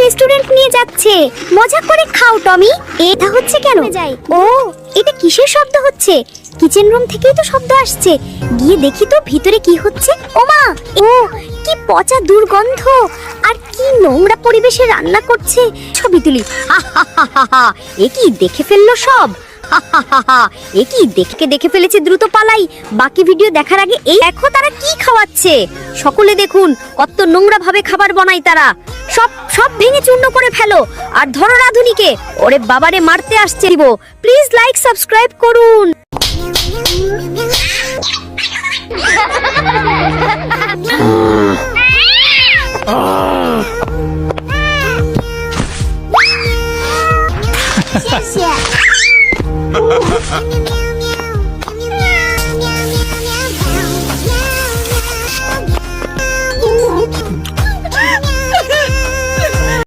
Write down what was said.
Restaurant নিয়ে যাচ্ছে। মজা করে খাও টমি। এটা হচ্ছে কেন? ও, এটা কিসের শব্দ হচ্ছে? কিচেন রুম থেকেই তো শব্দ আসছে। গিয়ে দেখি তো ভিতরে কি হচ্ছে। ওমা, ও কি পচা দুর্গন্ধ, আর কি নোংরা পরিবেশে রান্না করছে। ছবি তুলি। এ কি দেখে ফেললো সব। এ কি দেখে ফেলেছে, দ্রুত পালাই। বাকি ভিডিও দেখার আগে এই দেখো তারা কি খাওয়াচ্ছে। সকলে দেখুন কত নোংরা ভাবে খাবার বানায় তারা। সব সব ভেঙে চূর্ণ করে ফেলো। আর ধরো রাধুনিকে। ওরে বাবারে, মারতে আসছে। প্লিজ লাইক সাবস্ক্রাইব করুন।